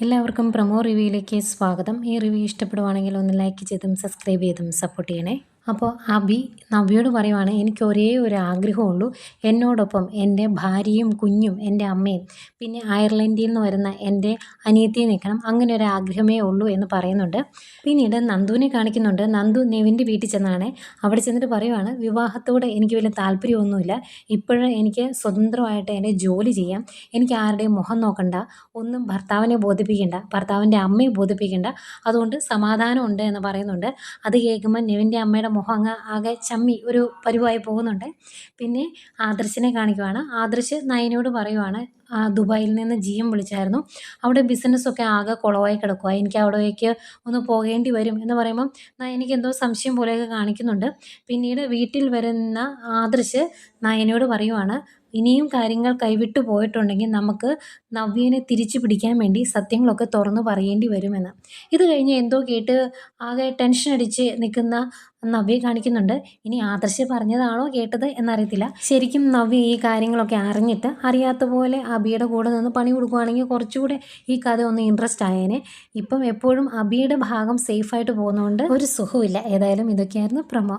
എല്ലാവർക്കും പ്രമോ റിവ്യൂയിലേക്ക് സ്വാഗതം. ഈ റിവ്യൂ ഇഷ്ടപ്പെടുവാണെങ്കിൽ ഒന്ന് ലൈക്ക് ചെയ്തും സബ്സ്ക്രൈബ് ചെയ്തും സപ്പോർട്ട് ചെയ്യണേ. അപ്പോൾ അബി നവ്യയോട് പറയുവാണ്, എനിക്ക് ഒരേ ഒരു ആഗ്രഹമുള്ളൂ, എന്നോടൊപ്പം എൻ്റെ ഭാര്യയും കുഞ്ഞും എൻ്റെ അമ്മയും പിന്നെ അയർലൻഡിൽ നിന്ന് വരുന്ന എൻ്റെ അനിയത്തിയെ നിൽക്കണം, അങ്ങനെ ഒരു ആഗ്രഹമേ ഉള്ളൂ എന്ന് പറയുന്നുണ്ട്. പിന്നീട് നന്ദുവിനെ കാണിക്കുന്നുണ്ട്. നന്ദു നെവിൻ്റെ വീട്ടിൽ ചെന്നാണ്. അവിടെ ചെന്നിട്ട് പറയുവാണ്, വിവാഹത്തോട് എനിക്ക് വലിയ താല്പര്യമൊന്നുമില്ല, ഇപ്പോഴും എനിക്ക് സ്വതന്ത്രമായിട്ട് എൻ്റെ ജോലി ചെയ്യാം, എനിക്ക് ആരുടെയും മുഖം നോക്കണ്ട, ഒന്നും ഭർത്താവിനെ ബോധിപ്പിക്കേണ്ട, ഭർത്താവിൻ്റെ അമ്മയെ ബോധിപ്പിക്കേണ്ട, അതുകൊണ്ട് സമാധാനമുണ്ട് എന്ന് പറയുന്നുണ്ട്. അത് കേൾക്കുമ്പോൾ നെവിൻ്റെ അമ്മയുടെ മുഖം അങ്ങ് ആകെ ചമ്മി ഒരു പരുവായി പോകുന്നുണ്ട്. പിന്നെ ആദർശിനെ കാണിക്കുവാണ്. ആദർശ് നയനയോട് പറയുവാണ്, ദുബായിൽ നിന്ന് ജിഎം വിളിച്ചായിരുന്നു, അവിടെ ബിസിനസ്സൊക്കെ ആകെ കുളമായി കിടക്കുക, എനിക്ക് അവിടേക്ക് ഒന്ന് പോകേണ്ടി വരും എന്ന് പറയുമ്പം നയനയ്ക്ക് എന്തോ സംശയം പോലെയൊക്കെ കാണിക്കുന്നുണ്ട്. പിന്നീട് വീട്ടിൽ വരുന്ന ആദർശ് നയനയോട് പറയുവാണ്, ഇനിയും കാര്യങ്ങൾ കൈവിട്ടു പോയിട്ടുണ്ടെങ്കിൽ നമുക്ക് നവ്യനെ തിരിച്ചു പിടിക്കാൻ വേണ്ടി സത്യങ്ങളൊക്കെ തുറന്നു പറയേണ്ടി വരുമെന്ന്. ഇത് കഴിഞ്ഞ് എന്തോ കേട്ട് ആകെ ടെൻഷൻ അടിച്ച് നിൽക്കുന്ന നവ്യയെ കാണിക്കുന്നുണ്ട്. ഇനി ആദർശ് പറഞ്ഞതാണോ കേട്ടത് എന്നറിയത്തില്ല. ശരിക്കും നവ്യ ഈ കാര്യങ്ങളൊക്കെ അറിഞ്ഞിട്ട് അറിയാത്ത പോലെ അബിയുടെ കൂടെ നിന്ന് പണി കൊടുക്കുകയാണെങ്കിൽ കുറച്ചുകൂടെ ഈ കഥ ഒന്ന് ഇൻട്രസ്റ്റ് ആയേനെ. ഇപ്പം എപ്പോഴും അബിയുടെ ഭാഗം സേഫായിട്ട് പോകുന്നതുകൊണ്ട് ഒരു സുഖമില്ല. ഏതായാലും ഇതൊക്കെയായിരുന്നു പ്രമോ.